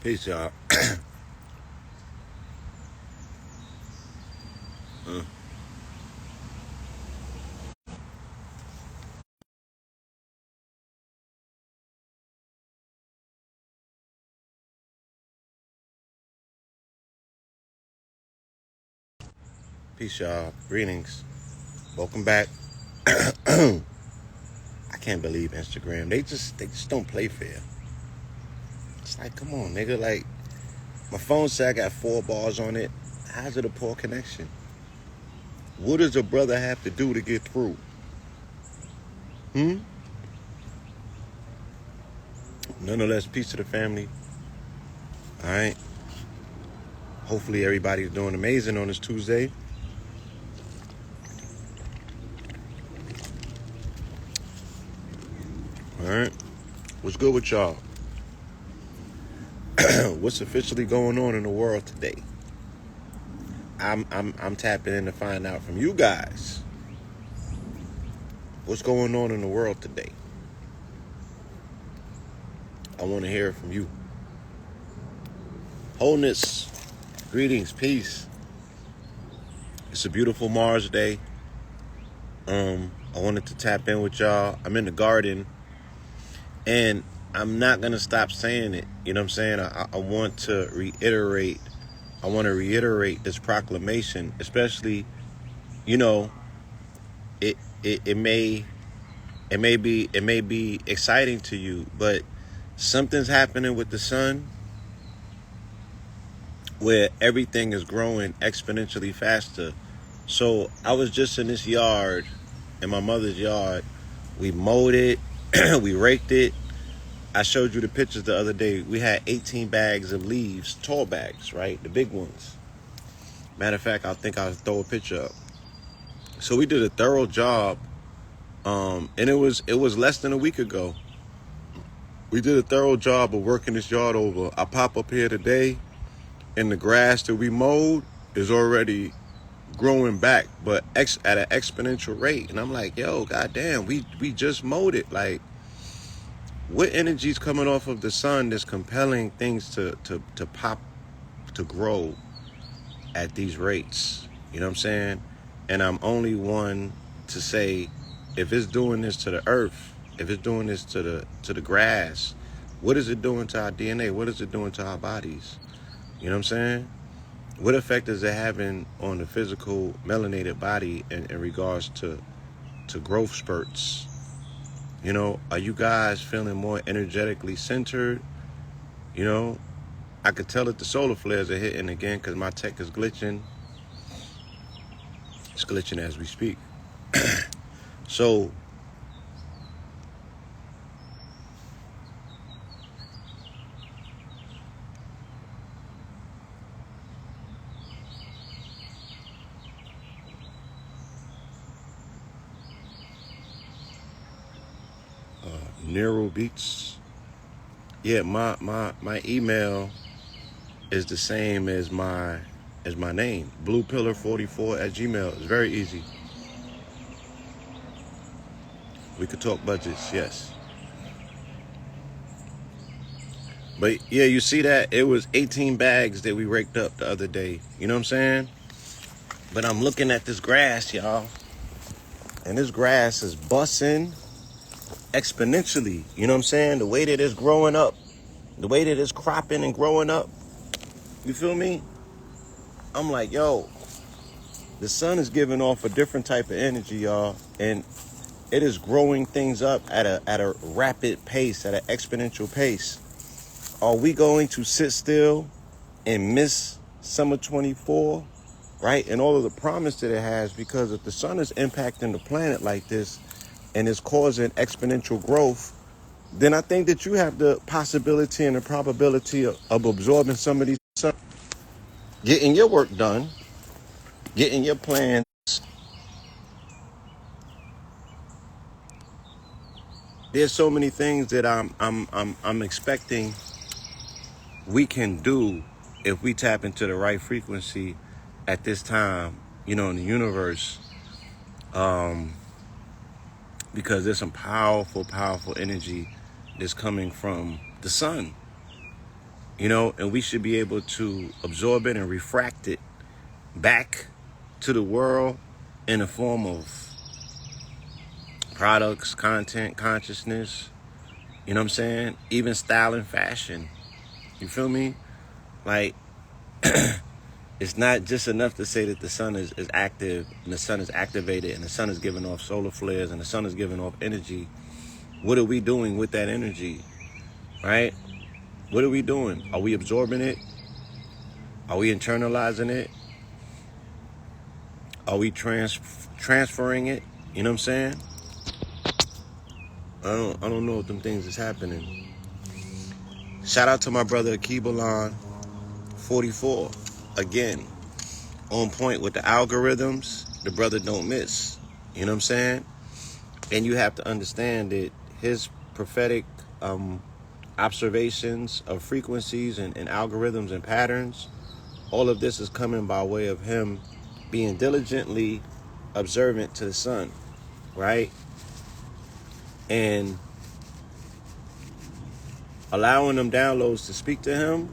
Peace, y'all. Peace, y'all. Greetings. Welcome back. I can't believe Instagram. They just don't play fair. It's like, come on, nigga. Like, my phone said I got 4 bars on it. How's it a poor connection? What does a brother have to do to get through? Nonetheless, peace to the family. All right. Hopefully everybody's doing amazing on this Tuesday. All right. What's good with y'all? What's officially going on in the world today? I'm tapping in to find out from you guys. What's going on in the world today? I want to hear it from you. Wholeness, greetings, peace. It's a beautiful Mars day. I wanted to tap in with y'all. I'm in the garden, and I'm not gonna stop saying it. You know what I'm saying? I want to reiterate. I want to reiterate this proclamation, especially, you know, it may be exciting to you, but something's happening with the sun where everything is growing exponentially faster. So I was just in this yard, in my mother's yard. We mowed it, we raked it. I showed you the pictures the other day. We had 18 bags of leaves, tall bags, right? The big ones. Matter of fact, I think I'll throw a picture up. So we did a thorough job, and it was less than a week ago. We did a thorough job of working this yard over. I pop up here today, and the grass that we mowed is already growing back, but at an exponential rate. And I'm like, yo, goddamn, we just mowed it. Like, what energy's coming off of the sun that's compelling things to pop, to grow at these rates? You know what I'm saying? And I'm only one to say, if it's doing this to the earth, if it's doing this to the grass, what is it doing to our DNA? What is it doing to our bodies? You know what I'm saying? What effect is it having on the physical melanated body in regards to growth spurts? You know, are you guys feeling more energetically centered? You know, I could tell that the solar flares are hitting again because my tech is glitching. It's glitching as we speak. So, neural beats. Yeah, my email is the same as my name, bluepillar44@gmail. It's very easy. We could talk budgets, yes. But yeah, you see that? It was 18 bags that we raked up the other day. You know what I'm saying? But I'm looking at this grass, y'all. And this grass is busting exponentially. You know what I'm saying? The way that it's growing up. The way that it's cropping and growing up. You feel me? I'm like, yo, the sun is giving off a different type of energy, y'all. And it is growing things up at a rapid pace, at an exponential pace. Are we going to sit still and miss summer 24, right? And all of the promise that it has, because if the sun is impacting the planet like this and is causing exponential growth, then I think that you have the possibility and the probability of absorbing some of these, getting your work done, getting your plans. There's so many things that I'm expecting we can do if we tap into the right frequency at this time, you know, in the universe. because there's some powerful, powerful energy that's coming from the sun, and we should be able to absorb it and refract it back to the world in the form of products, content, consciousness, you know what I'm saying? Even style and fashion. You feel me? Like, it's not just enough to say that the sun is active and the sun is activated and the sun is giving off solar flares and the sun is giving off energy. What are we doing with that energy, right? What are we doing? Are we absorbing it? Are we internalizing it? Are we transferring it? You know what I'm saying? I don't know if them things is happening. Shout out to my brother Akibalon 44. Again, on point with the algorithms. The brother don't miss. You know what I'm saying? And you have to understand that his prophetic observations of frequencies and algorithms and patterns, all of this is coming by way of him being diligently observant to the sun, right? And allowing them downloads to speak to him,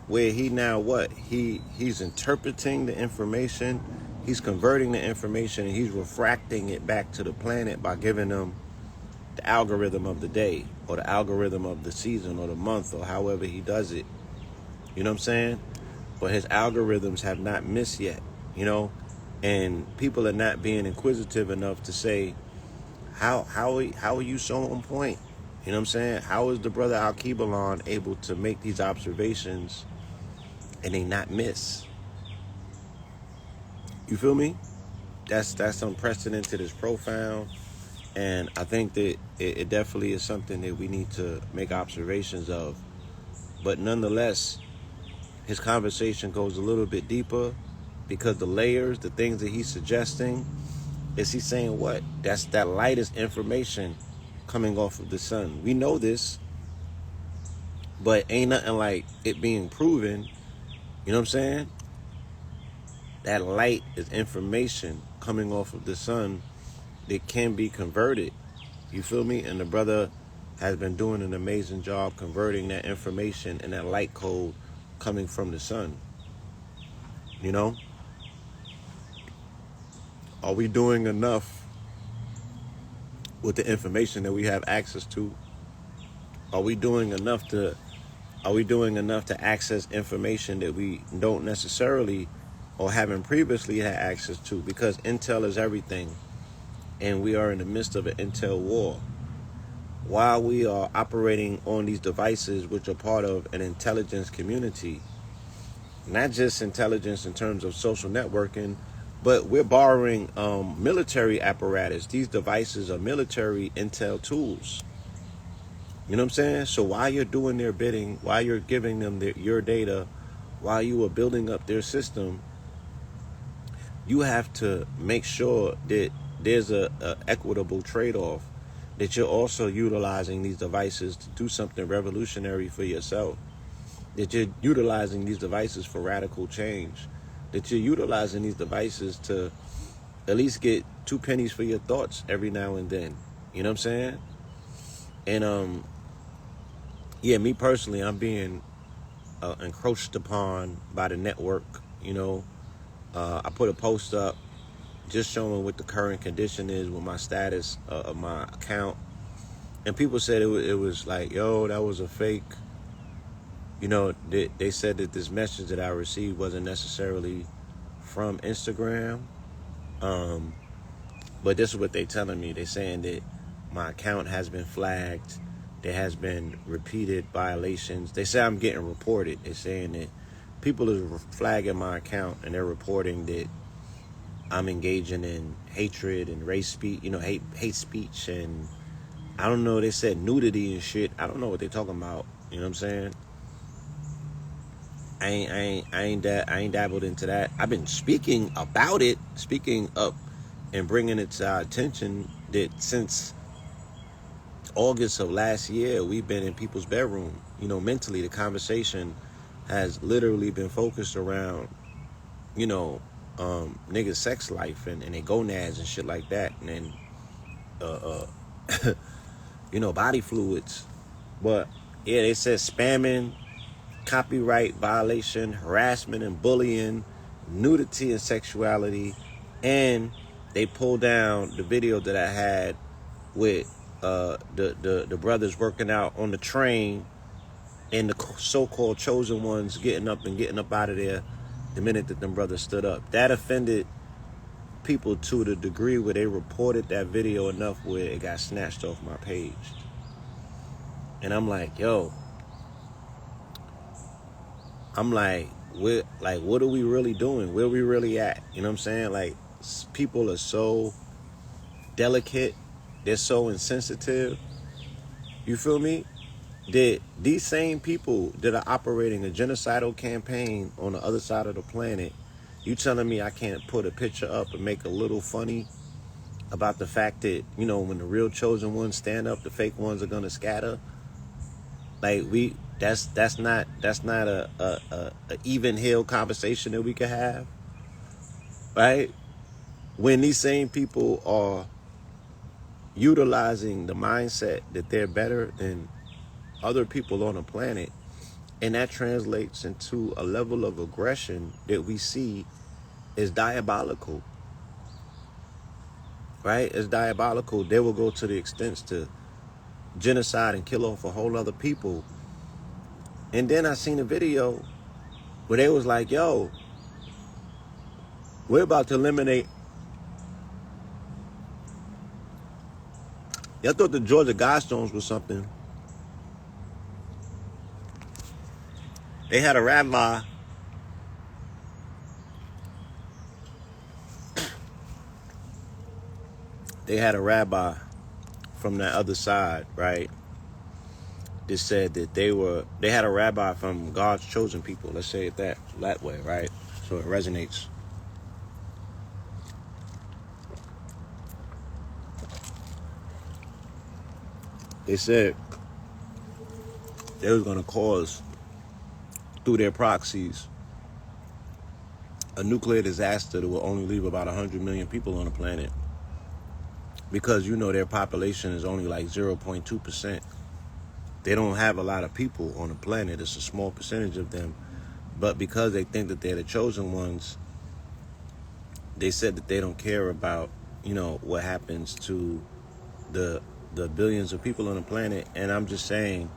where he now what? He's interpreting the information, he's converting the information, and he's refracting it back to the planet by giving them the algorithm of the day or the algorithm of the season or the month or however he does it. You know what I'm saying? But his algorithms have not missed yet, and people are not being inquisitive enough to say, how are you so on point? You know what I'm saying? How is the brother Al-Kibalon able to make these observations and they not miss? You feel me? That's unprecedented, it's profound. And I think that it definitely is something that we need to make observations of. But nonetheless, his conversation goes a little bit deeper because the layers, the things that he's suggesting, is he saying what? That's that lightest information coming off of the sun. We know this, but ain't nothing like it being proven. You know what I'm saying? That light is information coming off of the sun that can be converted. You feel me? And the brother has been doing an amazing job converting that information and that light code coming from the sun. Are we doing enough with the information that we have access to? Are we doing enough to access information that we don't necessarily or haven't previously had access to? Because intel is everything, and we are in the midst of an intel war. While we are operating on these devices, which are part of an intelligence community, not just intelligence in terms of social networking, but we're borrowing military apparatus. These devices are military intel tools. You know what I'm saying? So while you're doing their bidding, while you're giving them your data, while you are building up their system, you have to make sure that there's a equitable trade-off, that you're also utilizing these devices to do something revolutionary for yourself, that you're utilizing these devices for radical change, that you're utilizing these devices to at least get 2 pennies for your thoughts every now and then. You know what I'm saying? And yeah, me personally, I'm being encroached upon by the network. I put a post up just showing what the current condition is with my status of my account, and people said it was like, yo, that was a fake. They said that this message that I received wasn't necessarily from Instagram, but this is what they telling me. They saying that my account has been flagged. There has been repeated violations. They say I'm getting reported. They're saying that people are flagging my account and they're reporting that I'm engaging in hatred and race speech, hate speech, and I don't know. They said nudity and shit. I don't know what they're talking about. You know what I'm saying? I ain't dabbled into that. I've been speaking about it, speaking up and bringing it to our attention that since August of last year, we've been in people's bedroom. Mentally, the conversation has literally been focused around, niggas' sex life and their gonads and shit like that. And body fluids. But yeah, they said spamming, copyright violation, harassment and bullying, nudity and sexuality, and they pulled down the video that I had with the brothers working out on the train and the so-called chosen ones getting up out of there the minute that them brothers stood up. That offended people to the degree where they reported that video enough where it got snatched off my page. And I'm like, yo, what are we really doing? Where we really at? You know what I'm saying? Like, people are so delicate. They're so insensitive. You feel me? That these same people that are operating a genocidal campaign on the other side of the planet, you telling me I can't put a picture up and make a little funny about the fact that, when the real chosen ones stand up, the fake ones are gonna scatter? Like, that's not a even hill conversation that we could have, right? When these same people are utilizing the mindset that they're better than other people on the planet, and that translates into a level of aggression that we see is diabolical, right? It's diabolical. They will go to the extents to genocide and kill off a whole other people. And then I seen a video where they was like, yo, we're about to eliminate. I thought the Georgia Guidestones was something. They had a rabbi. They had a rabbi from that other side, right? That said that they had a rabbi from God's chosen people. Let's say it that way, right? So it resonates. They said they was going to cause, through their proxies, a nuclear disaster that will only leave about 100 million people on the planet. Because, their population is only like 0.2%. They don't have a lot of people on the planet. It's a small percentage of them. But because they think that they're the chosen ones, they said that they don't care about, what happens to the billions of people on the planet. And I'm just saying,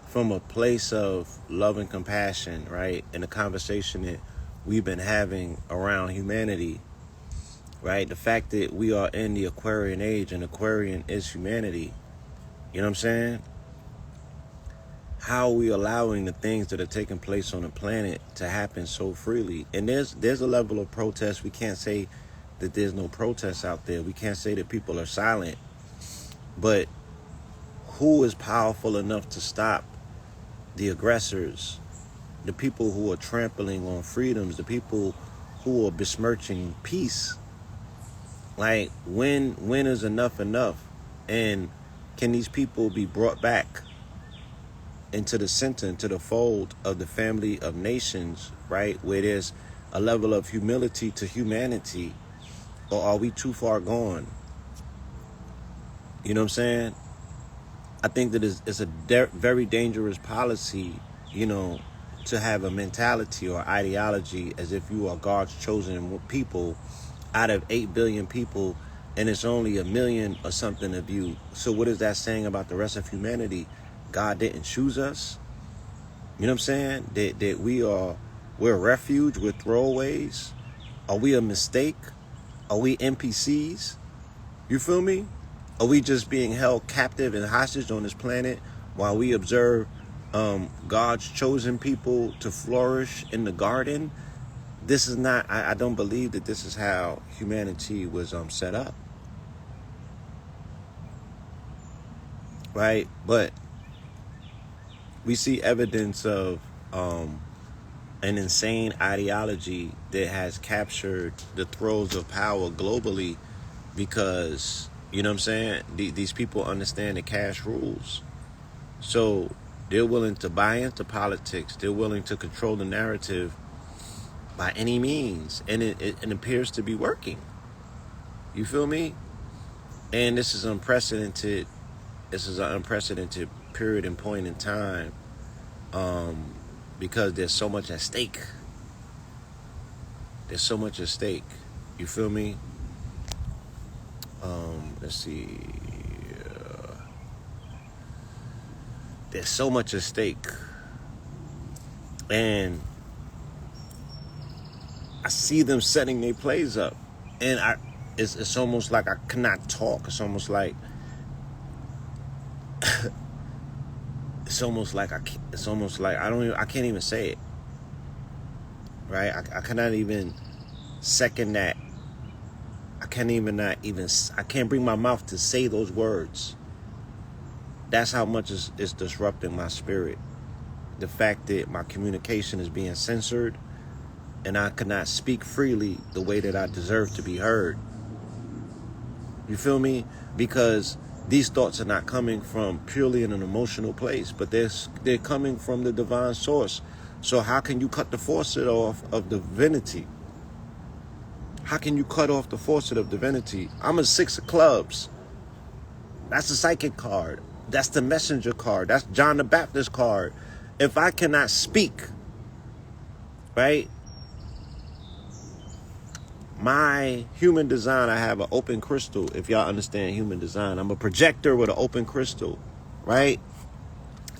from a place of love and compassion, right, and the conversation that we've been having around humanity, right, the fact that we are in the Aquarian age, and Aquarian is humanity, you know what I'm saying? How are we allowing the things that are taking place on the planet to happen so freely? And there's a level of protest. We can't say that there's no protests out there. We can't say that people are silent. But who is powerful enough to stop the aggressors, the people who are trampling on freedoms, the people who are besmirching peace? Like, when is enough enough? And can these people be brought back into the center, into the fold of the family of nations, right? Where there's a level of humility to humanity? Or are we too far gone? You know what I'm saying? I think that it's a very dangerous policy, to have a mentality or ideology as if you are God's chosen people out of 8 billion people, and it's only 1 million or something of you. So what is that saying about the rest of humanity? God didn't choose us? You know what I'm saying? That we're a refuge, we're throwaways? Are we a mistake? Are we NPCs? You feel me? Are we just being held captive and hostage on this planet while we observe God's chosen people to flourish in the garden? This is not, I don't believe that this is how humanity was set up. Right? But we see evidence of an insane ideology that has captured the throes of power globally because, you know what I'm saying, these people understand that cash rules. So they're willing to buy into politics. They're willing to control the narrative by any means. And it appears to be working. You feel me? And this is unprecedented. This is an unprecedented period and point in time, because there's so much at stake. There's so much at stake. You feel me? Let's see. There's so much at stake, and I see them setting their plays up, and it's almost like I cannot talk. It's almost like I can't even say it. Right? I cannot even second that. I can't bring my mouth to say those words. That's how much it's disrupting my spirit. The fact that my communication is being censored and I cannot speak freely the way that I deserve to be heard. You feel me? Because these thoughts are not coming from purely in an emotional place, but they're coming from the divine source. So how can you cut the faucet off of divinity? How can you cut off the faucet of divinity? I'm a 6 of clubs. That's the psychic card. That's the messenger card. That's John the Baptist card. If I cannot speak, right? My human design, I have an open crystal. If y'all understand human design, I'm a projector with an open crystal, right?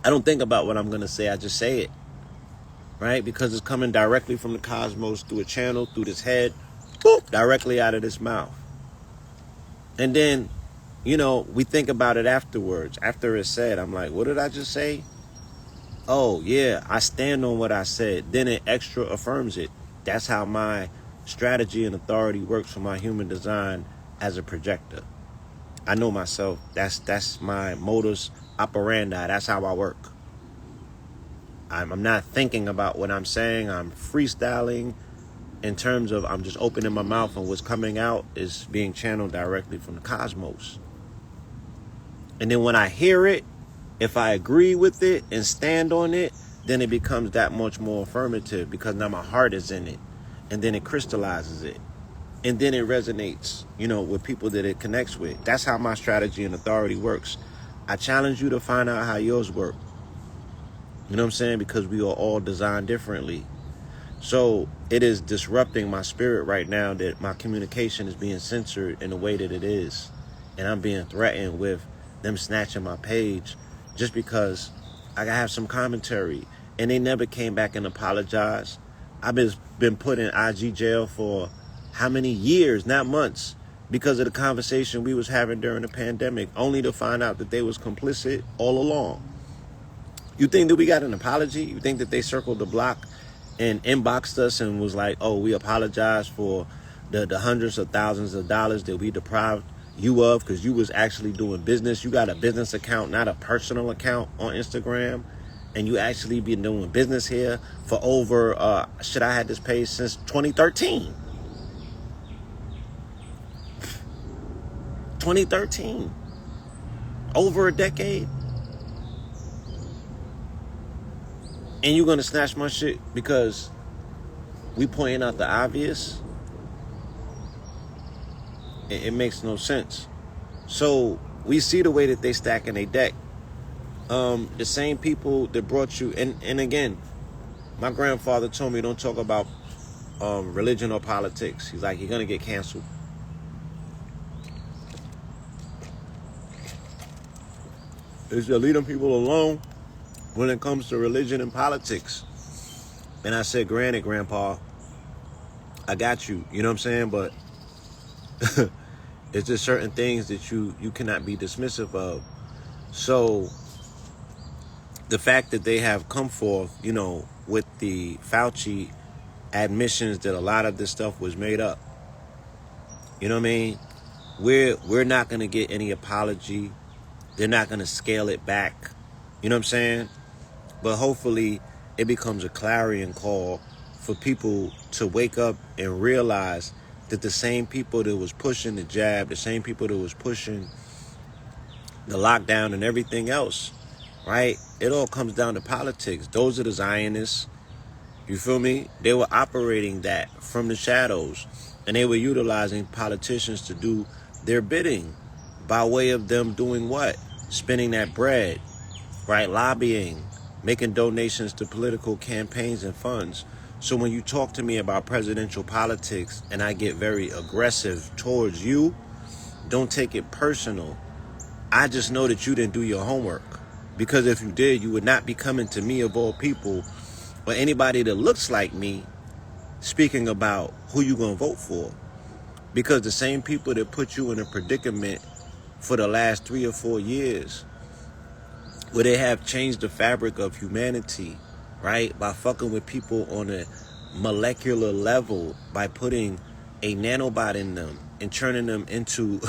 I don't think about what I'm going to say. I just say it, right? Because it's coming directly from the cosmos through a channel, through this head, boop, directly out of this mouth. And then, we think about it afterwards. After it's said, I'm like, what did I just say? Oh, yeah, I stand on what I said. Then it extra affirms it. That's how my strategy and authority works for my human design as a projector. I know myself. That's my modus operandi. That's how I work. I'm not thinking about what I'm saying. I'm freestyling in terms of I'm just opening my mouth and what's coming out is being channeled directly from the cosmos. And then when I hear it, if I agree with it and stand on it, then it becomes that much more affirmative because now my heart is in it. And then it crystallizes it. And then it resonates, with people that it connects with. That's how my strategy and authority works. I challenge you to find out how yours work. You know what I'm saying? Because we are all designed differently. So it is disrupting my spirit right now that my communication is being censored in the way that it is. And I'm being threatened with them snatching my page just because I have some commentary. And they never came back and apologized. I've been put in IG jail for how many years, not months, because of the conversation we was having during the pandemic, only to find out that they was complicit all along. You think that we got an apology? You think that they circled the block and inboxed us and was like, oh, we apologize for the hundreds of thousands of dollars that we deprived you of because you was actually doing business. You got a business account, not a personal account on Instagram. And you actually been doing business here for over, I had this page since 2013. 2013. Over a decade. And you're going to snatch my shit because we pointing out the obvious? It makes no sense. So we see the way that they stacking their deck. The same people that brought you, and again, my grandfather told me don't talk about religion or politics. He's like, you're going to get canceled. He said, leave them people alone when it comes to religion and politics. And I said, granted, Grandpa, I got you. You know what I'm saying? But it's just certain things that you cannot be dismissive of. So the fact that they have come forth, with the Fauci admissions that a lot of this stuff was made up. You know what I mean? We're not going to get any apology. They're not going to scale it back. You know what I'm saying? But hopefully it becomes a clarion call for people to wake up and realize that the same people that was pushing the jab, the same people that was pushing the lockdown and everything else, right? It all comes down to politics. Those are the Zionists. You feel me? They were operating that from the shadows, and they were utilizing politicians to do their bidding. by way of them doing what? Spending that bread, right? Lobbying, making donations to political campaigns and funds. So when you talk to me about presidential politics and I get very aggressive towards you, don't take it personal. I just know that you didn't do your homework. Because if you did, you would not be coming to me of all people or anybody that looks like me speaking about who you gonna vote for. Because the same people that put you in a predicament for the last 3 or 4 years, where they have changed the fabric of humanity, right? By fucking with people on a molecular level, by putting a nanobot in them and turning them into,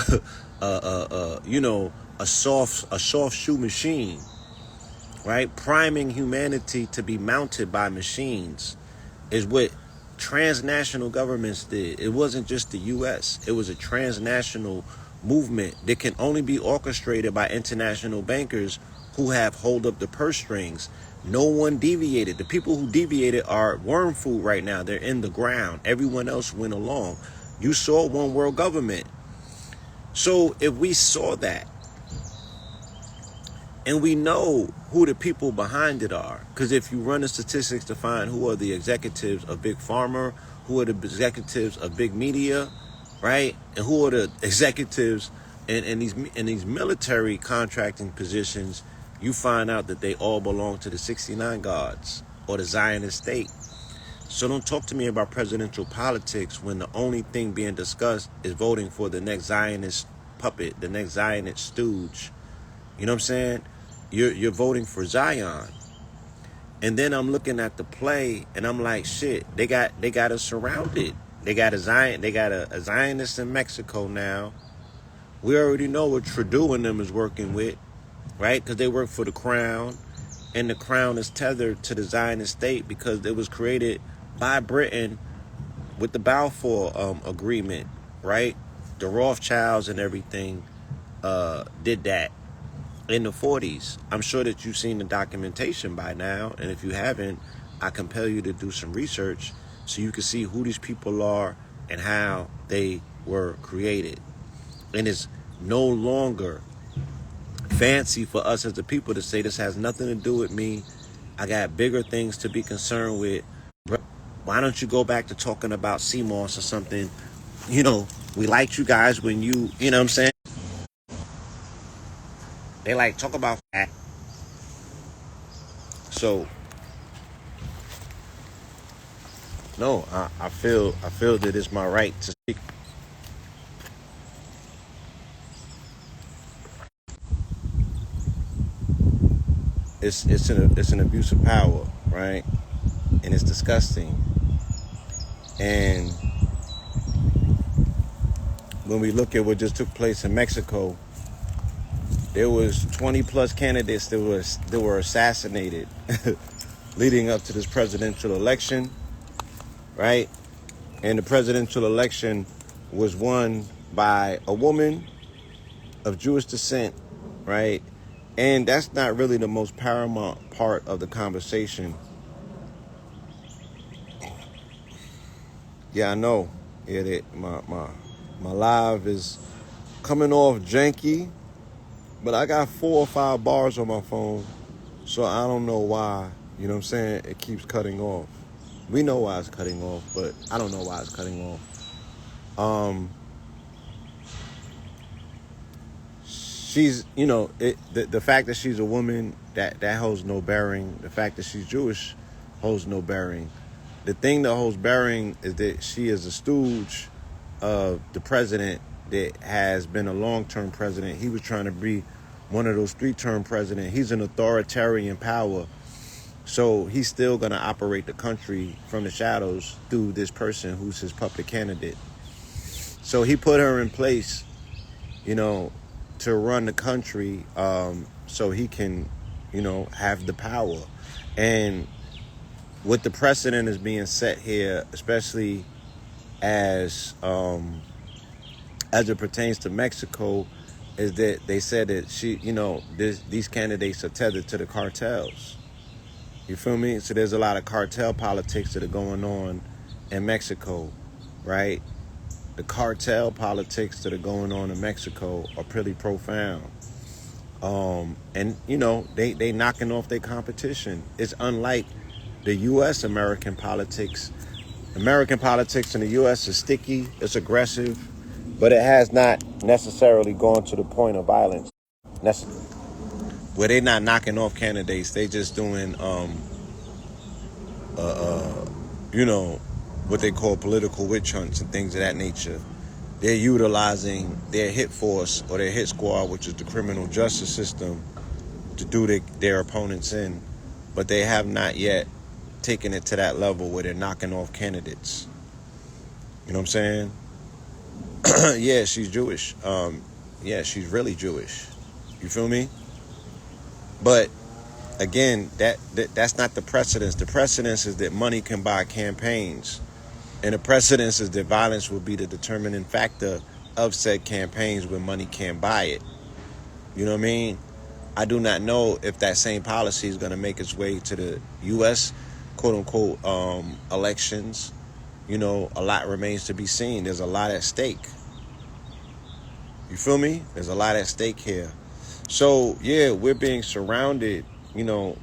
a soft shoe machine, right? Priming humanity to be mounted by machines is what transnational governments did. It wasn't just the U.S. It was a transnational movement that can only be orchestrated by international bankers who have hold up the purse strings. No one deviated. The people who deviated are worm food right now. They're in the ground. Everyone else went along. You saw one world government. So if we saw that, and we know who the people behind it are, because if you run the statistics to find who are the executives of Big Pharma, who are the executives of big media, right, and who are the executives in these military contracting positions, you find out that they all belong to the 69 Guards or the Zionist state. So don't talk to me about presidential politics when the only thing being discussed is voting for the next Zionist puppet, the next Zionist stooge. You know what I'm saying? You're voting for Zion. And then I'm looking at the play and I'm like, shit, they got us surrounded. They got a Zionist in Mexico now. We already know what Trudeau and them is working with, right? Because they work for the crown, and the crown is tethered to the Zionist state because it was created by Britain with the Balfour Agreement, right? The Rothschilds and everything did that in the 40s. I'm sure that you've seen the documentation by now, and if you haven't, I compel you to do some research so you can see who these people are and how they were created. And it's no longer fancy for us as the people to say this has nothing to do with me. I got bigger things to be concerned with. Why don't you go back to talking about CMOS or something? You know, we liked you guys when you know what I'm saying? They like talk about that. So no, I feel that it's my right to speak. It's an abuse of power, right? And it's disgusting. And when we look at what just took place in Mexico, there was 20 plus candidates that were assassinated leading up to this presidential election, right? And the presidential election was won by a woman of Jewish descent, right? And that's not really the most paramount part of the conversation. Yeah, I know. Yeah, my live is coming off janky, but I got 4 or 5 bars on my phone, so I don't know why, you know what I'm saying, it keeps cutting off. We know why it's cutting off, but I don't know why it's cutting off. She's, the fact that she's a woman, that holds no bearing. The fact that she's Jewish holds no bearing. The thing that holds bearing is that she is a stooge of the president that has been a long-term president. He was trying to be one of those 3-term presidents. He's an authoritarian power. So he's still going to operate the country from the shadows through this person who's his puppet candidate. So he put her in place, to run the country so he can, have the power. And what the precedent is being set here, especially as it pertains to Mexico, is that they said that these candidates are tethered to the cartels. You feel me? So there's a lot of cartel politics that are going on in Mexico, right? the cartel politics that are going on in Mexico are pretty profound. And they knocking off their competition. It's unlike the U.S. American politics. American politics in the U.S. is sticky, it's aggressive, but it has not necessarily gone to the point of violence. Where they're not knocking off candidates, they just doing, what they call political witch hunts and things of that nature. They're utilizing their hit force or their hit squad, which is the criminal justice system, to do their opponents in. But they have not yet taken it to that level where they're knocking off candidates. You know what I'm saying? Yeah, she's Jewish. Yeah, she's really Jewish. You feel me? But again, that's not the precedence. The precedence is that money can buy campaigns. And the precedence is that violence will be the determining factor of said campaigns when money can't buy it. You know what I mean? I do not know if that same policy is going to make its way to the U.S., quote-unquote, elections. A lot remains to be seen. There's a lot at stake. You feel me? There's a lot at stake here. So, yeah, we're being surrounded,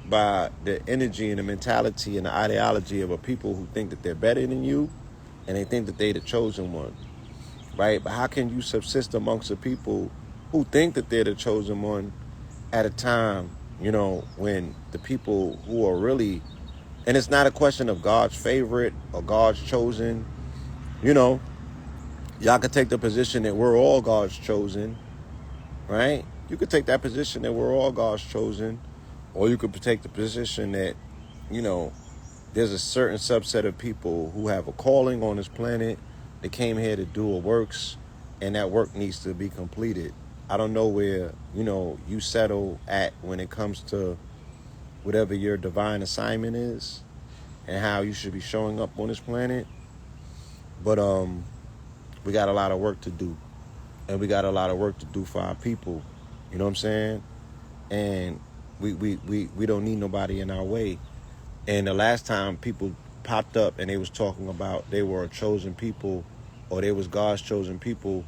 by the energy and the mentality and the ideology of a people who think that they're better than you, and they think that they're the chosen one, right? But how can you subsist amongst the people who think that they're the chosen one at a time, when the people who are really, and it's not a question of God's favorite or God's chosen, y'all could take the position that we're all God's chosen, right? You could take that position that we're all God's chosen, or you could take the position that, there's a certain subset of people who have a calling on this planet. They came here to do a works, and that work needs to be completed. I don't know where, you settle at when it comes to whatever your divine assignment is and how you should be showing up on this planet. But we got a lot of work to do. And we got a lot of work to do for our people. You know what I'm saying? And we don't need nobody in our way. And the last time people popped up and they was talking about they were a chosen people or they was God's chosen people,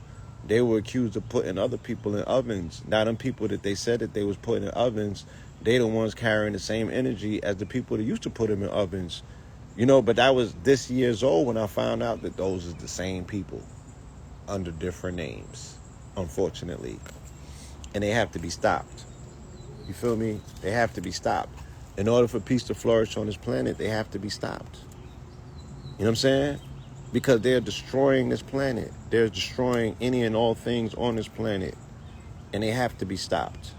they were accused of putting other people in ovens. Now, them people that they said that they was putting in ovens, they the ones carrying the same energy as the people that used to put them in ovens. But that was this years old when I found out that those is the same people under different names, unfortunately. And they have to be stopped. You feel me? They have to be stopped. In order for peace to flourish on this planet, they have to be stopped. You know what I'm saying? Because they're destroying this planet. They're destroying any and all things on this planet. And they have to be stopped.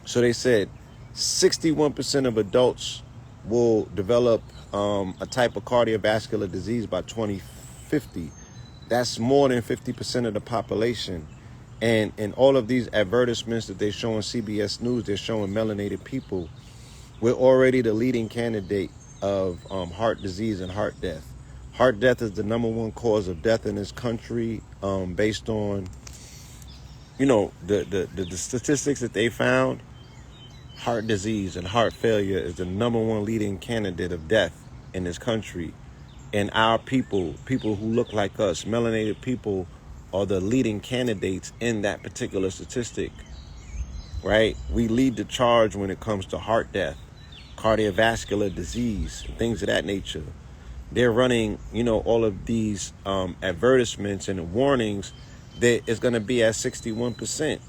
So they said 61% of adults will develop a type of cardiovascular disease by 2050. That's more than 50% of the population. And in all of these advertisements that they show on CBS News, they're showing melanated people. We're already the leading candidate of heart disease and heart death. Heart death is the number one cause of death in this country, based on, the statistics that they found. Heart disease and heart failure is the number one leading candidate of death in this country. And our people who look like us, melanated people, are the leading candidates in that particular statistic, right? We lead the charge when it comes to heart death, cardiovascular disease, things of that nature. They're running, all of these advertisements and warnings that it's going to be at 61%.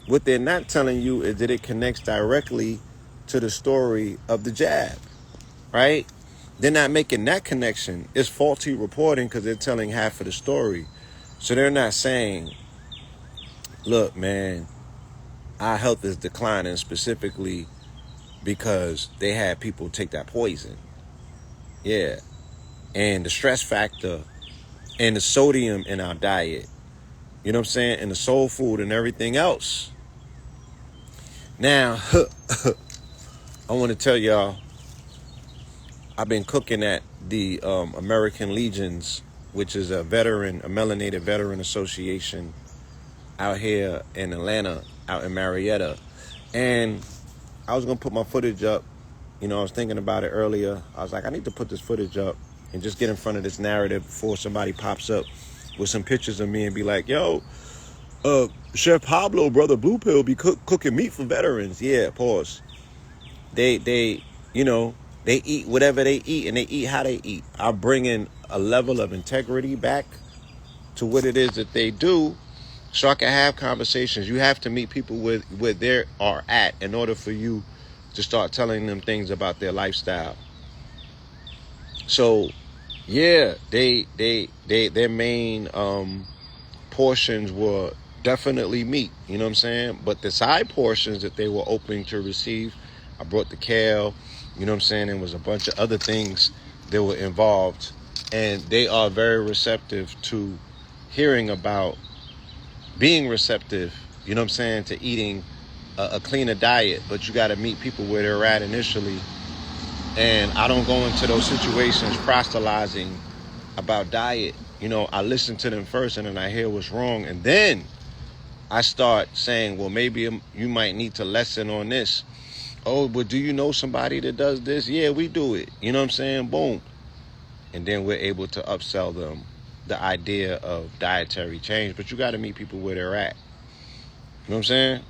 What they're not telling you is that it connects directly to the story of the jab, right? They're not making that connection. It's faulty reporting because they're telling half of the story. So they're not saying, look, man, our health is declining specifically because they had people take that poison. Yeah. And the stress factor and the sodium in our diet, you know what I'm saying? And the soul food and everything else. Now, I want to tell y'all, I've been cooking at the American Legions, which is a melanated veteran association out here in Atlanta, out in Marietta. And I was going to put my footage up. I was thinking about it earlier. I was like, I need to put this footage up and just get in front of this narrative before somebody pops up with some pictures of me and be like, yo, Chef Pablo, brother Blue Pill, be cooking meat for veterans. Yeah, pause. They you know, they eat whatever they eat, and they eat how they eat. I'm bringing a level of integrity back to what it is that they do, so I can have conversations. You have to meet people where they are at in order for you to start telling them things about their lifestyle. So, yeah, their main portions were definitely meat. You know what I'm saying? But the side portions that they were open to receive, I brought the kale. You know what I'm saying? And was a bunch of other things that were involved, and they are very receptive to hearing about being receptive. You know what I'm saying? To eating a cleaner diet, but you got to meet people where they're at initially. And I don't go into those situations proselytizing about diet. You know, I listen to them first, and then I hear what's wrong, and then I start saying, well, maybe you might need to lessen on this. Oh, but do you know somebody that does this? Yeah, we do it. You know what I'm saying? Boom. And then we're able to upsell them the idea of dietary change. But you got to meet people where they're at. You know what I'm saying?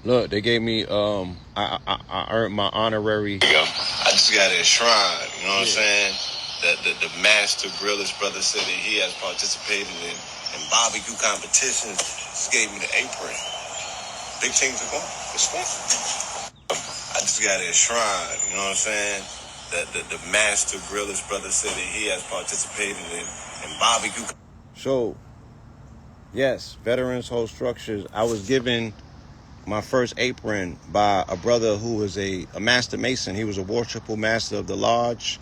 Look, they gave me, I earned my honorary. I just got enshrined, you know what I'm saying? That the master grillers brother said that he has participated in barbecue competitions. Just gave me the apron. Big things are going. I just got enshrined, you know what I'm saying? That the master grillers brother said that he has participated in barbecue. So, yes, veterans hold structures. I was given my first apron by a brother who was a master mason. He was a war triple master of the lodge.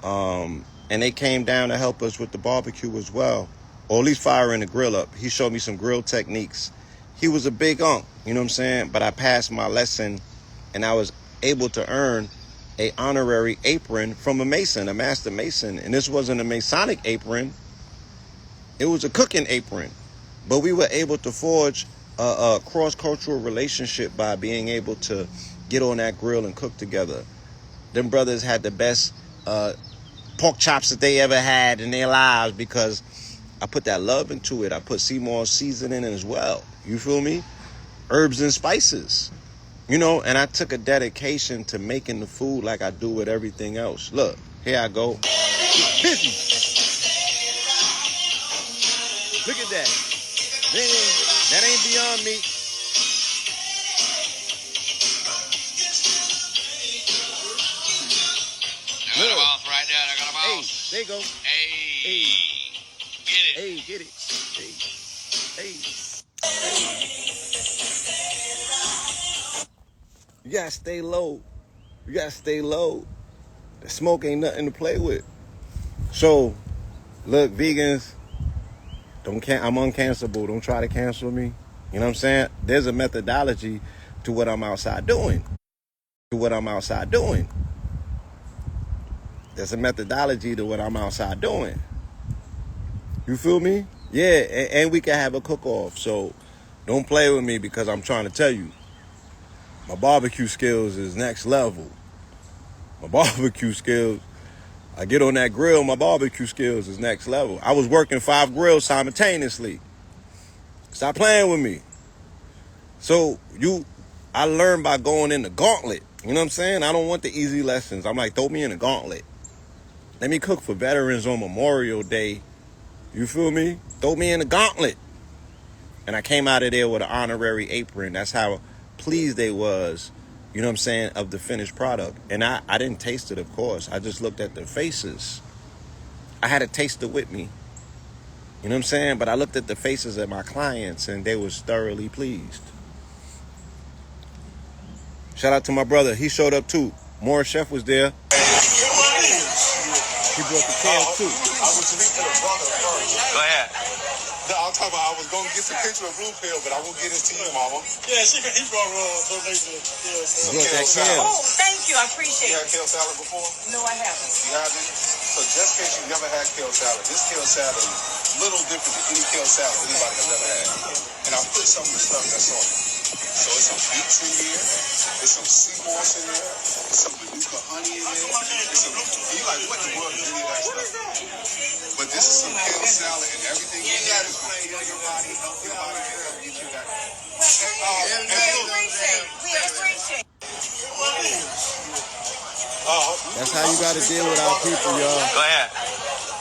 And they came down to help us with the barbecue as well, or at least firing the grill up. He showed me some grill techniques. He was a big unk, you know what I'm saying? But I passed my lesson, and I was able to earn a honorary apron from a mason, a master mason. And this wasn't a Masonic apron. It was a cooking apron. But we were able to forge a cross-cultural relationship by being able to get on that grill and cook together. Them brothers had the best pork chops that they ever had in their lives because I put that love into it. I put Seymour seasoning in as well. You feel me? Herbs and spices. You know, and I took a dedication to making the food like I do with everything else. Look, here I go. Busy. Look at that. That ain't beyond me. I got a mouth right there. I got a mouth. Hey, there you go. Hey. Get it. Hey, get it. Hey. You gotta stay low. You gotta stay low. The smoke ain't nothing to play with. So, look, vegans, I'm uncancelable. Don't try to cancel me. You know what I'm saying? There's a methodology to what I'm outside doing. There's a methodology to what I'm outside doing. You feel me? Yeah, and we can have a cook-off. So don't play with me because I'm trying to tell you, my barbecue skills is next level. My barbecue skills, I get on that grill, my barbecue skills is next level. I was working 5 grills simultaneously. Stop playing with me. So I learned by going in the gauntlet. You know what I'm saying? I don't want the easy lessons. I'm like, throw me in the gauntlet. Let me cook for veterans on Memorial Day. You feel me? Throw me in the gauntlet. And I came out of there with an honorary apron. That's how pleased they was, you know what I'm saying, of the finished product. And I didn't taste it, of course. I just looked at their faces. I had a taster with me. You know what I'm saying? But I looked at the faces of my clients, and they was thoroughly pleased. Shout out to my brother. He showed up, too. Morris Chef was there. He brought the kale, too. I would speak to the brother first. Go ahead. No, I'm talking about I was going to get some picture of Blue Pill, but I won't get it to you, Mama. Yeah, he brought donation of kale He salad. brought that kale. Oh, thank you. I appreciate You it. had kale salad before? No, I haven't. You haven't? So just in case you never had kale salad, this kale salad is a little different than any kale salad anybody has ever had. And I put some of the stuff that's on it. So it's some beets in here. There's some sea moss in there. There's some manuka honey in there. There's some, and you're like, what in the world is any of that stuff? But this is some kale salad and everything in there is going to heal your body, help your body, and help get you that. We appreciate. That's how you got to deal with our people, y'all. Go ahead.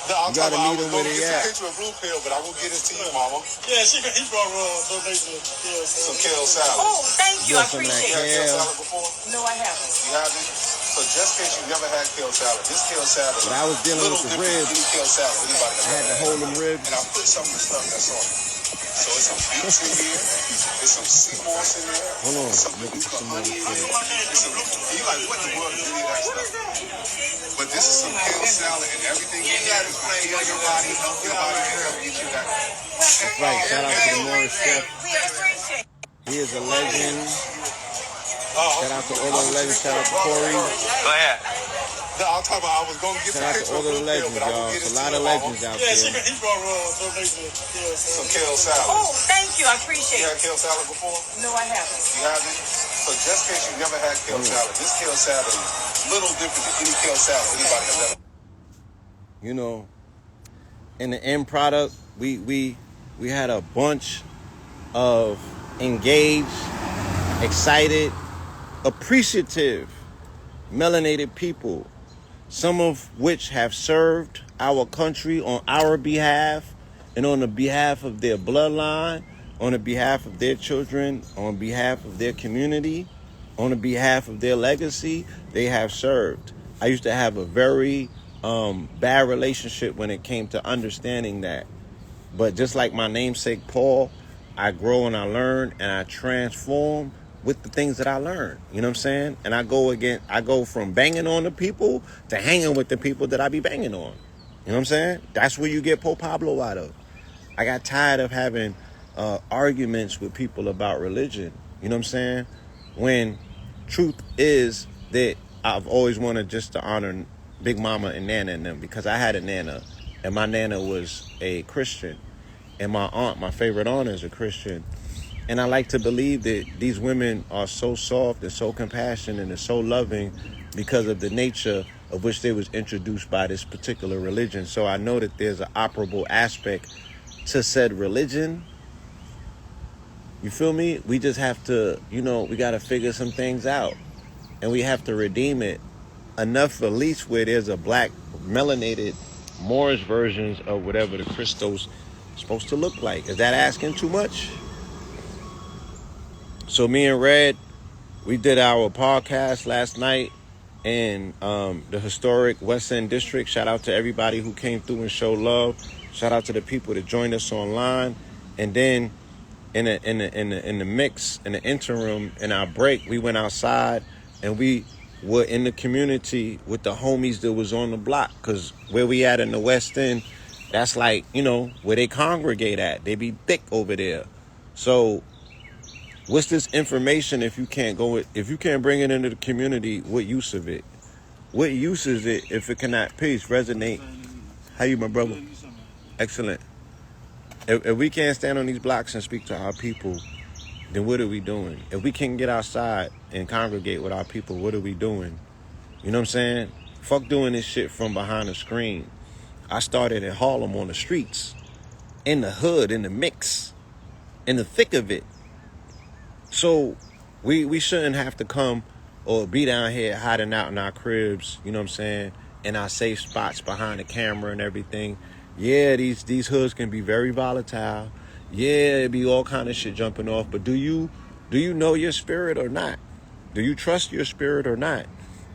I'll You gotta talk about, meet I was him where going to they get some at. picture of blue pill, but I will get it to you, mama. Yeah, he brought donation of kale Some salad. kale salad. Oh, thank you. I Some of that appreciate You had kale kale. salad before? No, I haven't. You haven't? So just in case you never had kale salad, this kale salad is But I was dealing little with the different ribs. than any kale salad anybody has I had ever to had. hold them ribs. And I put some of the stuff that's on it. So it's some beets in here. There's some sea moss in there. Hold on. There's some Look at manuka some more honey in kale. there. There's some, and you're like, what in the world is any of that stuff? But this is some kale salad and everything in there is going to heal your body, help your body, and help get you that. That's right. Shout out to the Morris chef. We appreciate. He is a legend. Shout out to all the legends. Shout out to Corey. Go ahead. I'll talk about, I was going to get Shout some out to picture all of the blue pill, legends, but I will y'all. get It's it a lot to of you, mama. legends out Yeah, there. he brought donation of kale Some salad. kale salad. Oh, thank you. I You appreciate had it. kale salad before? No, I haven't. You haven't? So just in case you never had kale salad, this kale salad is a little different than any kale salad anybody has ever. You know, in the end product, we had a bunch of engaged, excited, appreciative, melanated people, some of which have served our country on our behalf and on the behalf of their bloodline, on the behalf of their children, on behalf of their community, on the behalf of their legacy. They have served. I used to have a very bad relationship when it came to understanding that. But just like my namesake Paul, I grow and I learn and I transform with the things that I learn. You know what I'm saying? And I go from banging on the people to hanging with the people that I be banging on. You know what I'm saying? That's where you get Pope Pablo out of. I got tired of having arguments with people about religion. You know what I'm saying? When truth is that I've always wanted just to honor Big Mama and Nana and them, because I had a Nana and my Nana was a Christian. And my aunt, my favorite aunt, is a Christian. And I like to believe that these women are so soft and so compassionate and so loving because of the nature of which they was introduced by this particular religion. So I know that there's an operable aspect to said religion. You feel me? We just have to, we got to figure some things out. And we have to redeem it enough, at least where there's a black melanated Moorish versions of whatever the Christos supposed to look like. Is that asking too much? So me and Red, we did our podcast last night in the historic West End District. Shout out to everybody who came through and showed love. Shout out to the people that joined us online. And then in the mix, in the interim, in our break, we went outside and we were in the community with the homies that was on the block. Because where we at in the West End, that's like, where they congregate at. They be thick over there. So what's this information if you can't bring it into the community? What use of it? What use is it if it cannot resonate? How you, my brother? Excellent. If we can't stand on these blocks and speak to our people, then what are we doing? If we can't get outside and congregate with our people, what are we doing? You know what I'm saying? Fuck doing this shit from behind a screen. I started in Harlem on the streets, in the hood, in the mix, in the thick of it. So we shouldn't have to come or be down here hiding out in our cribs, you know what I'm saying, in our safe spots behind the camera and everything. Yeah, these hoods can be very volatile. Yeah, it be all kind of shit jumping off. But do you know your spirit or not? Do you trust your spirit or not?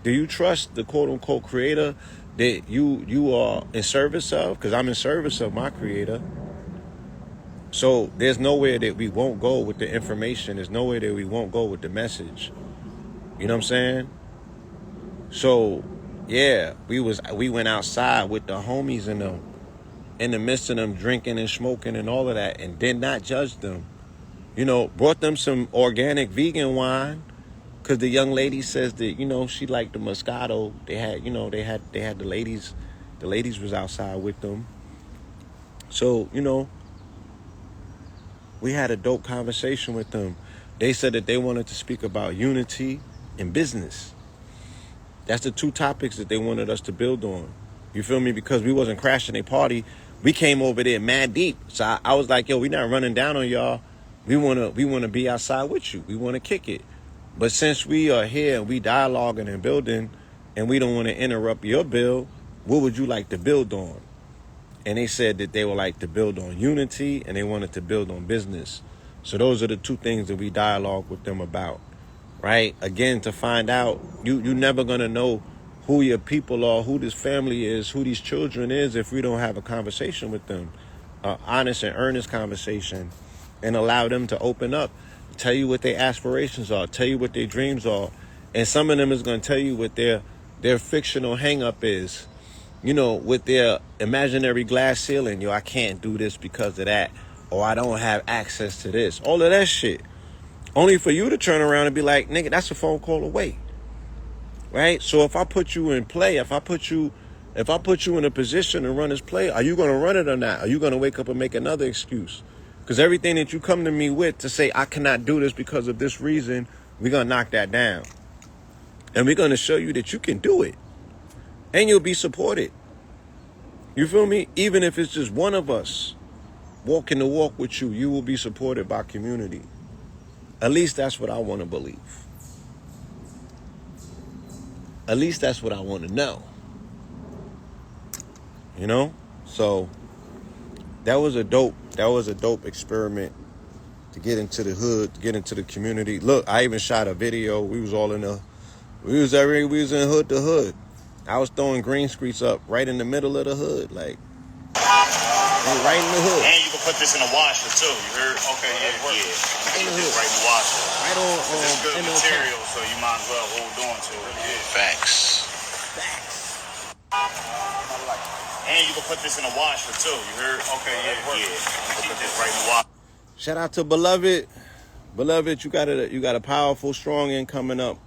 Do you trust the quote unquote creator that you are in service of? Because I'm in service of my creator. So there's nowhere that we won't go with the information. There's nowhere that we won't go with the message. You know what I'm saying? So yeah, we went outside with the homies and them, in the midst of them drinking and smoking and all of that, and did not judge them. Brought them some organic vegan wine, because the young lady says that, she liked the Moscato. They had the ladies was outside with them. So, we had a dope conversation with them. They said that they wanted to speak about unity and business. That's the two topics that they wanted us to build on. You feel me? Because we wasn't crashing a party. We came over there mad deep. So I was like, yo, we not running down on y'all. We wanna be outside with you. We wanna kick it. But since we are here and we dialoguing and building and we don't want to interrupt your build, what would you like to build on? And they said that they would like to build on unity and they wanted to build on business. So those are the two things that we dialogue with them about, right? Again, to find out, you never going to know who your people are, who this family is, who these children is if we don't have a conversation with them, honest and earnest conversation, and allow them to open up, tell you what their aspirations are, tell you what their dreams are. And some of them is going to tell you what their fictional hang up is, you know, with their imaginary glass ceiling. Yo, I can't do this because of that, or I don't have access to this. All of that shit. Only for you to turn around and be like, nigga, that's a phone call away. Right? So if I put you in play, if I put you in a position to run this play, are you going to run it or not? Are you going to wake up and make another excuse? Because everything that you come to me with to say, I cannot do this because of this reason, we're going to knock that down. And we're going to show you that you can do it. And you'll be supported. You feel me? Even if it's just one of us walking the walk with you, you will be supported by community. At least that's what I want to believe. At least that's what I want to know. You know? So that was a dope experiment to get into the hood, to get into the community. Look, I even shot a video. We was in hood to hood. I was throwing green screens up right in the middle of the hood, like right in the hood. And you can put this in a washer too. You heard? Okay, yeah. In the hood. Right in the washer. Right on. It's good material, so you might as well hold on to it. Yeah. Facts. And you can put this in a washer too. You heard? Okay, yeah. You can put this right in the washer. Shout out to Beloved. Beloved, you got a powerful, strong end coming up.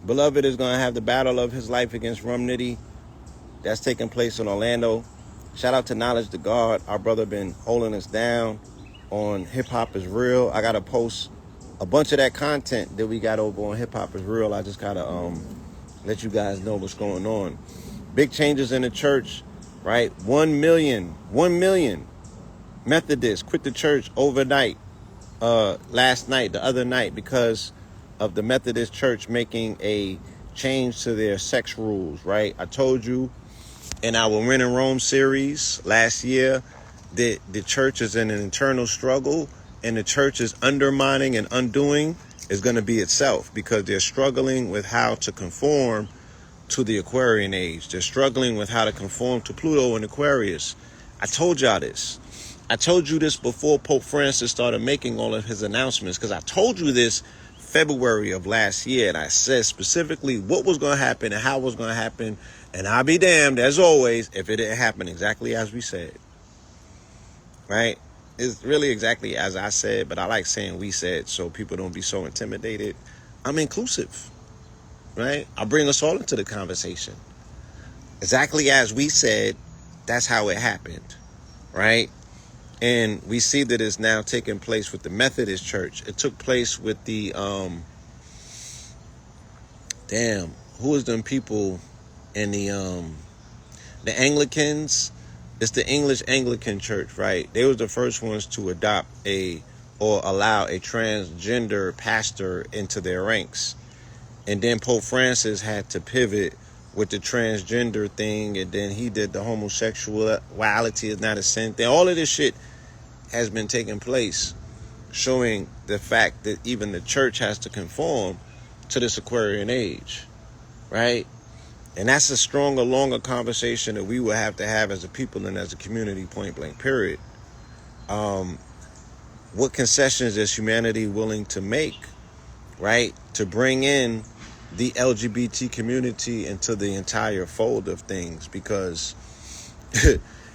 Beloved is going to have the battle of his life against Rum Nitty. That's taking place in Orlando. Shout out to Knowledge to God. Our brother been holding us down on Hip Hop is Real. I got to post a bunch of that content that we got over on Hip Hop is Real. I just got to let you guys know what's going on. Big changes in the church, right? 1 million Methodists quit the church overnight, the other night, because of the Methodist Church making a change to their sex rules, right? I told you in our When in Rome series last year that the church is in an internal struggle, and the church is undermining and undoing is going to be itself, because they're struggling with how to conform to the Aquarian age. They're struggling with how to conform to Pluto and Aquarius. I told y'all this. I told you this before Pope Francis started making all of his announcements, because I told you this February of last year, and I said specifically what was going to happen and how it was going to happen, and I'll be damned, as always, if it didn't happen exactly as we said. Right? It's really exactly as I said, but I like saying we said so people don't be so intimidated. I'm inclusive, right? I bring us all into the conversation. Exactly as we said, that's how it happened, right? And we see that it's now taking place with the Methodist Church. It took place with the, who was them people in the Anglicans? It's the English Anglican Church, right? They was the first ones to adopt allow a transgender pastor into their ranks. And then Pope Francis had to pivot with the transgender thing, and then he did the homosexuality is not a sin thing. All of this shit has been taking place, showing the fact that even the church has to conform to this Aquarian age, right? And that's a stronger, longer conversation that we will have to have as a people and as a community, point blank, period. What concessions is humanity willing to make, right, to bring in the LGBT community into the entire fold of things? Because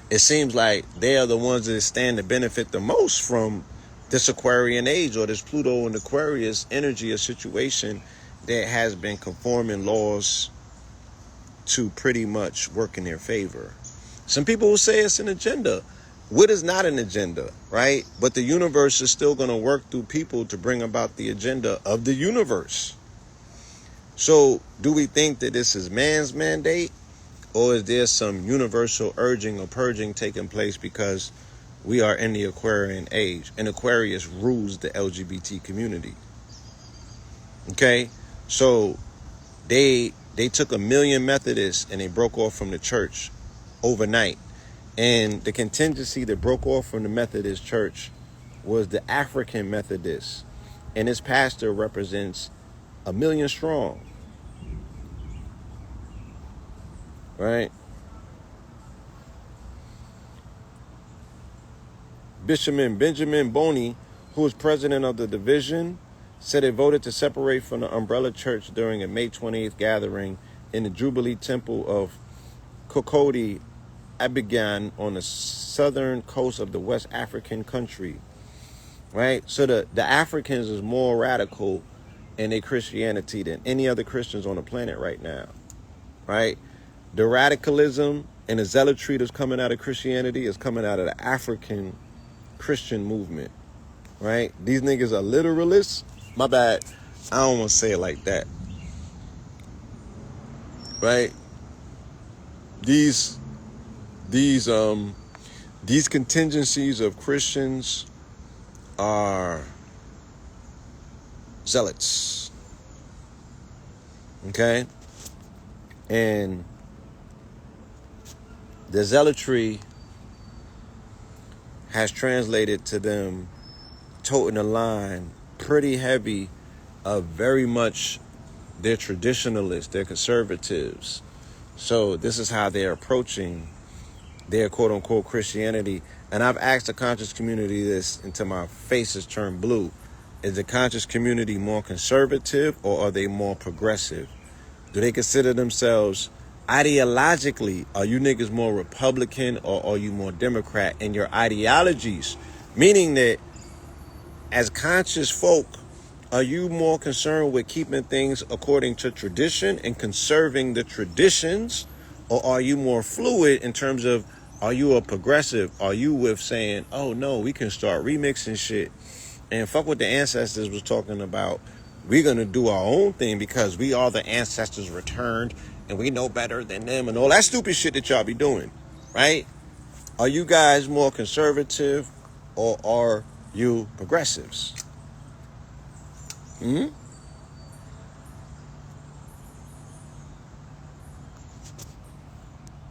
it seems like they are the ones that stand to benefit the most from this Aquarian age, or this Pluto and Aquarius energy or situation that has been conforming laws to pretty much work in their favor. Some people will say it's an agenda. what is not an agenda, right? But the universe is still going to work through people to bring about the agenda of the universe. So do we think that this is man's mandate, or is there some universal urging or purging taking place because we are in the Aquarian age and Aquarius rules the LGBT community? Okay, so they took 1 million Methodists and they broke off from the church overnight. And the contingency that broke off from the Methodist church was the African Methodist. And his pastor represents 1 million strong. Right? Bishop Benjamin Boney, who was president of the division, said it voted to separate from the umbrella church during a May 28th gathering in the Jubilee Temple of Kokodi, Abidjan, on the southern coast of the West African country. Right? So the Africans is more radical in their Christianity than any other Christians on the planet right now. Right? The radicalism and the zealotry that's coming out of Christianity is coming out of the African Christian movement. Right? These niggas are literalists. My bad. I don't want to say it like that. Right? These contingencies of Christians are zealots. Okay? And the zealotry has translated to them toting a line pretty heavy of very much they're traditionalists, they're conservatives. So this is how they're approaching their quote-unquote Christianity. And I've asked the conscious community this until my face has turned blue. Is the conscious community more conservative or are they more progressive? Do they consider themselves ideologically, are you niggas more Republican or are you more Democrat in your ideologies? Meaning that as conscious folk, are you more concerned with keeping things according to tradition and conserving the traditions? Or are you more fluid in terms of, are you a progressive? Are you with saying, oh no, we can start remixing shit and fuck what the ancestors was talking about. We're going to do our own thing because we are the ancestors returned and we know better than them and all that stupid shit that y'all be doing, right? Are you guys more conservative or are you progressives?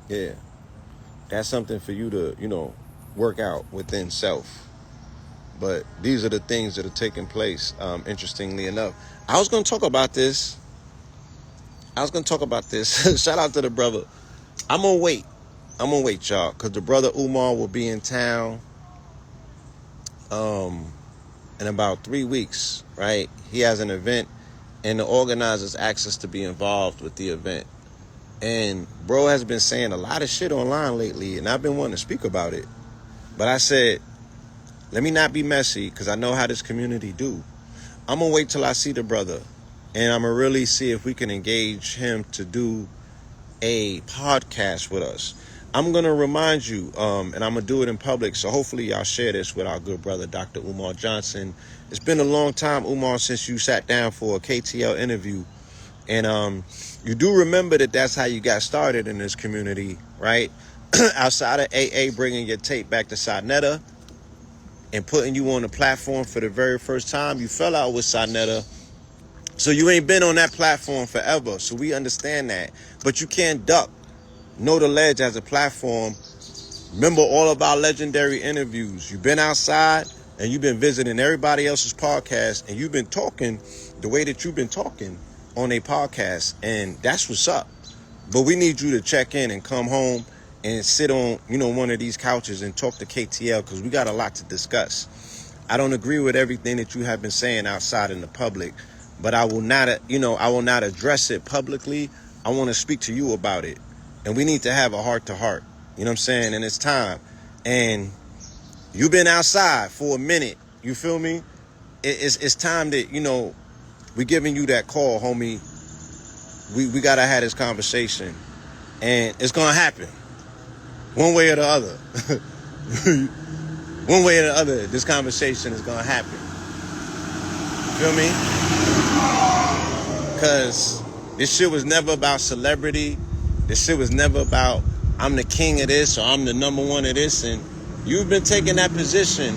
Yeah. That's something for you to, work out within self. But these are the things that are taking place, interestingly enough. I was going to talk about this. Shout out to the brother. I'm going to wait, y'all, because the brother Umar will be in town in about 3 weeks, right? He has an event, and the organizers asked us to be involved with the event. And bro has been saying a lot of shit online lately, and I've been wanting to speak about it. But I said, let me not be messy, because I know how this community do. I'm going to wait till I see the brother, and I'm going to really see if we can engage him to do a podcast with us. I'm going to remind you, and I'm going to do it in public, so hopefully y'all share this with our good brother, Dr. Umar Johnson. It's been a long time, Umar, since you sat down for a KTL interview. And you do remember that that's how you got started in this community, right? Outside of AA bringing your tape back to Sarnetta and putting you on the platform for the very first time, you fell out with Sarnetta. So you ain't been on that platform forever. So we understand that. But you can't duck Know the Ledge as a platform. Remember all of our legendary interviews. You've been outside and you've been visiting everybody else's podcast and you've been talking the way that you've been talking on a podcast. And that's what's up. But we need you to check in and come home and sit on, one of these couches and talk to KTL because we got a lot to discuss. I don't agree with everything that you have been saying outside in the public, but I will not address it publicly. I want to speak to you about it. And we need to have a heart-to-heart. You know what I'm saying? And it's time. And you've been outside for a minute. You feel me? It's time that, we giving you that call, homie. We got to have this conversation. And it's going to happen. One way or the other. One way or the other, this conversation is gonna happen. Feel me? Because this shit was never about celebrity. This shit was never about I'm the king of this or I'm the number one of this. And you've been taking that position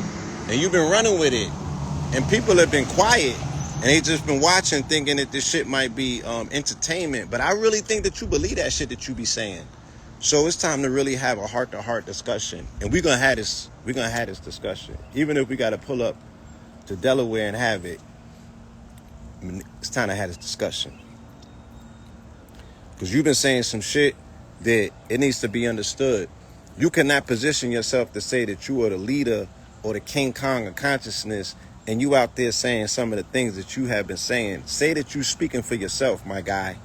and you've been running with it. And people have been quiet and they just been watching thinking that this shit might be entertainment. But I really think that you believe that shit that you be saying. So it's time to really have a heart-to-heart discussion. And we're gonna have this discussion. Even if we gotta pull up to Delaware and have it, it's time to have this discussion. Because you've been saying some shit that it needs to be understood. You cannot position yourself to say that you are the leader or the King Kong of consciousness and you out there saying some of the things that you have been saying. Say that you're speaking for yourself, my guy.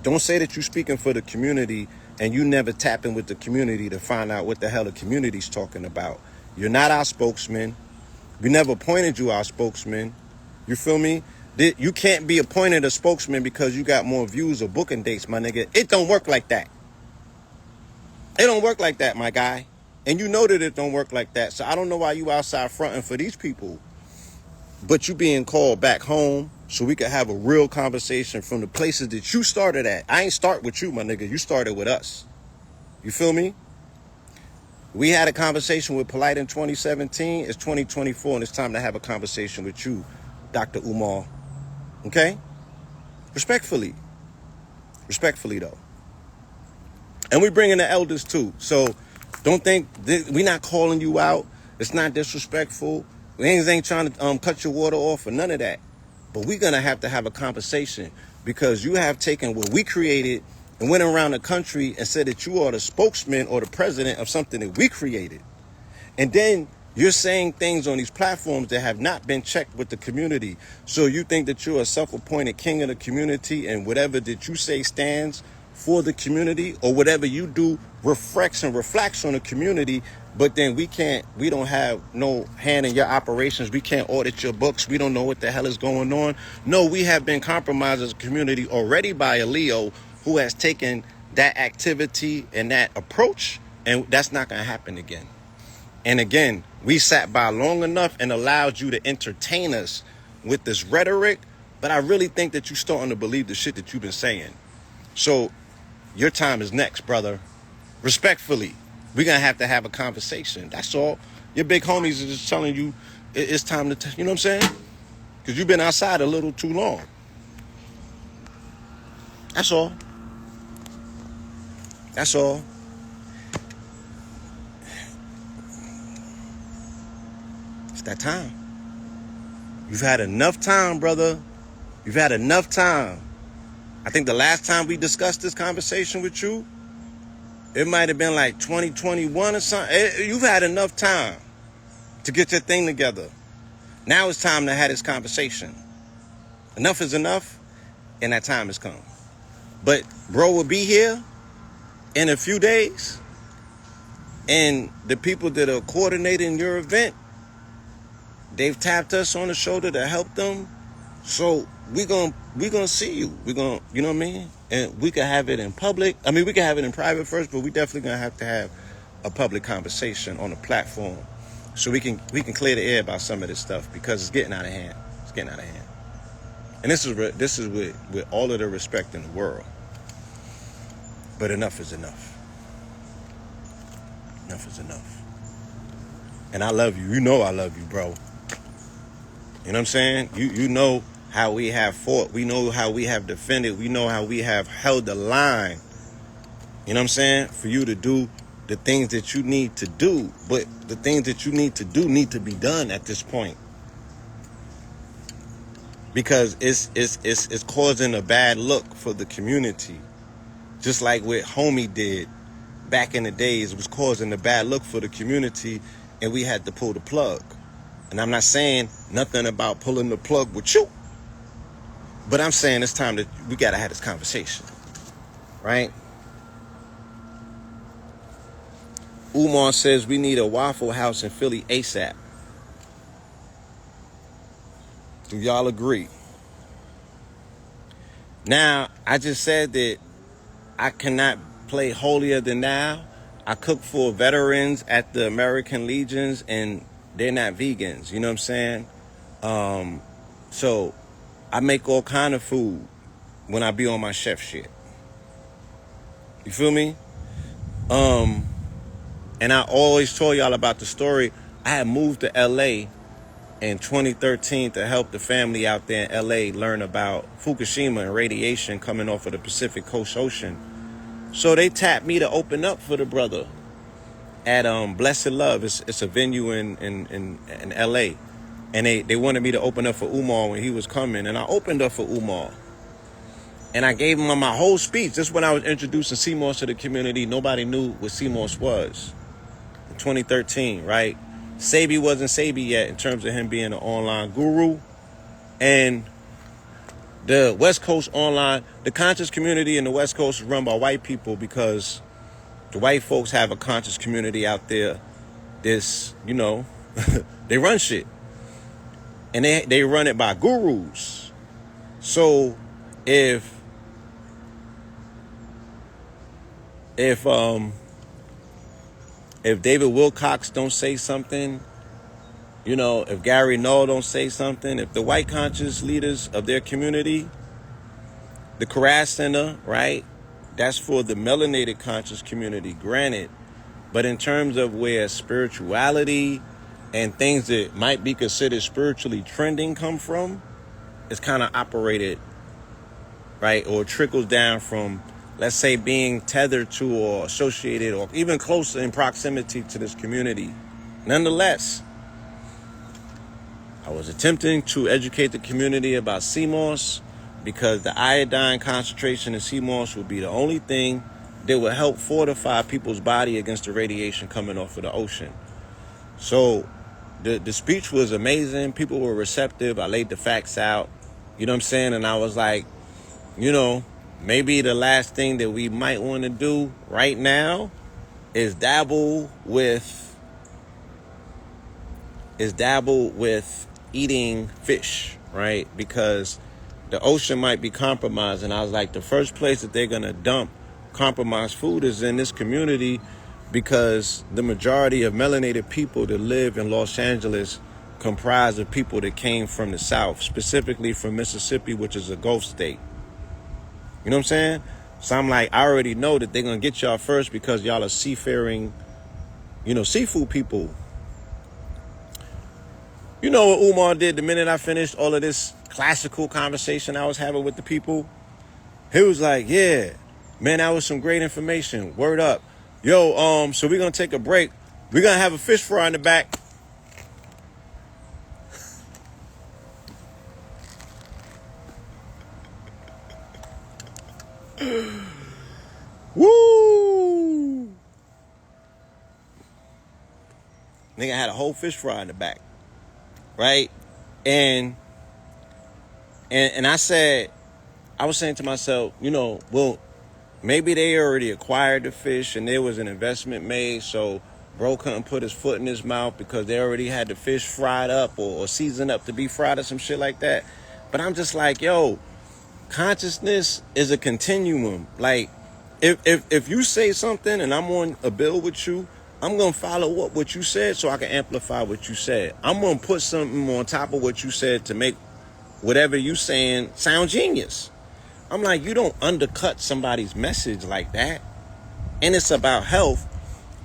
Don't say that you're speaking for the community and you never tap in with the community to find out what the hell the community's talking about. You're not our spokesman. We never appointed you our spokesman. You feel me? You can't be appointed a spokesman because you got more views or booking dates, my nigga. It don't work like that. It don't work like that, my guy. And you know that it don't work like that. So I don't know why you outside fronting for these people. But you being called back home so we could have a real conversation from the places that you started at. I ain't start with you, my nigga. You started with us. You feel me? We had a conversation with Polite in 2017. It's 2024 and it's time to have a conversation with you, Dr. Umar. Okay? Respectfully. Respectfully, though. And we bring in the elders, too. So don't think we're not calling you out. It's not disrespectful. We ain't trying to cut your water off or none of that. But we're going to have a conversation because you have taken what we created and went around the country and said that you are the spokesman or the president of something that we created. And then you're saying things on these platforms that have not been checked with the community. So you think that you're a self-appointed king of the community and whatever that you say stands for the community or whatever you do reflects on the community. But then we don't have no hand in your operations. We can't audit your books. We don't know what the hell is going on. No, we have been compromised as a community already by a Leo who has taken that activity and that approach. And that's not going to happen again. And again, we sat by long enough and allowed you to entertain us with this rhetoric. But I really think that you're starting to believe the shit that you've been saying. So your time is next, brother. Respectfully, we're going to have a conversation. That's all. Your big homies are just telling you it's time to, you know what I'm saying? Because you've been outside a little too long. That's all. That's all. It's that time. You've had enough time, brother. You've had enough time. I think the last time we discussed this conversation with you, it might have been like 2021 or something. You've had enough time to get your thing together. Now it's time to have this conversation. Enough is enough, and that time has come. But bro will be here in a few days, and the people that are coordinating your event, they've tapped us on the shoulder to help them. So we gonna see you. We gonna, you know what I mean? And we can have it in public. I mean, we can have it in private first, but we definitely gonna have to have a public conversation on a platform so we can clear the air about some of this stuff because it's getting out of hand. It's getting out of hand. And this is with all of the respect in the world. But enough is enough. Enough is enough. And I love you. You know I love you, bro. You know what I'm saying? You know how we have fought. We know how we have defended. We know how we have held the line. You know what I'm saying? For you to do the things that you need to do. But the things that you need to do need to be done at this point. Because it's causing a bad look for the community. Just like what Homie did back in the days. It was causing a bad look for the community and we had to pull the plug. And I'm not saying nothing about pulling the plug with you. But I'm saying it's time that we got to have this conversation. Right? Umar says we need a Waffle House in Philly ASAP. Do y'all agree? Now, I just said that I cannot play holier than thou I cook for veterans at the American Legions, and they're not vegans. You know what I'm saying? So I make all kind of food when I be on my chef shit. You feel me? And I always told y'all about the story. I had moved to LA in 2013 to help the family out there in LA learn about Fukushima and radiation coming off of the Pacific Coast Ocean. So they tapped me to open up for the brother at Blessed Love. It's a venue in LA. And they wanted me to open up for Umar when he was coming. And I opened up for Umar. And I gave him my whole speech. This is when I was introducing CMOS to the community. Nobody knew what CMOS was. In 2013, right? Sabi wasn't Sabi yet in terms of him being an online guru. And the West Coast online, the conscious community in the West Coast is run by white people because the white folks have a conscious community out there. This, you know, they run shit. And they run it by gurus. So if David Wilcox don't say something, you know, if Gary Null don't say something, if the white conscious leaders of their community, the Karas Center, right, that's for the melanated conscious community, granted. But in terms of where spirituality and things that might be considered spiritually trending come from, it's kind of operated, right, or trickles down from, let's say, being tethered to or associated or even close in proximity to this community. Nonetheless, I was attempting to educate the community about CMOS because the iodine concentration in CMOS would be the only thing that would help fortify people's body against the radiation coming off of the ocean. So the speech was amazing. People were receptive. I laid the facts out. You know what I'm saying? And I was like, you know, maybe the last thing that we might want to do right now is dabble with eating fish, right? Because the ocean might be compromised. And I was like, the first place that they're going to dump compromised food is in this community, because the majority of melanated people that live in Los Angeles comprise of people that came from the South, specifically from Mississippi, which is a Gulf state. You know what I'm saying? So I'm like, I already know that they're going to get y'all first because y'all are seafaring, you know, seafood people. You know what Umar did the minute I finished all of this classical conversation I was having with the people? He was like, yeah, man, that was some great information. Word up. Yo, so we're going to take a break. We're going to have a fish fry in the back. Woo! Nigga had a whole fish fry in the back. Right? And I said, I was saying to myself, you know, well, maybe they already acquired the fish and there was an investment made, so bro couldn't put his foot in his mouth because they already had the fish fried up or seasoned up to be fried or some shit like that. But I'm just like, yo, consciousness is a continuum. Like, if you say something and I'm on a bill with you, I'm going to follow up what you said so I can amplify what you said. I'm going to put something on top of what you said to make whatever you saying sound genius. I'm like, you don't undercut somebody's message like that. And it's about health,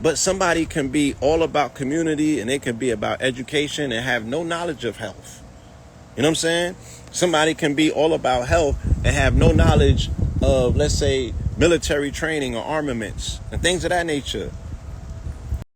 but somebody can be all about community and it can be about education and have no knowledge of health. You know what I'm saying? Somebody can be all about health and have no knowledge of, let's say, military training or armaments and things of that nature.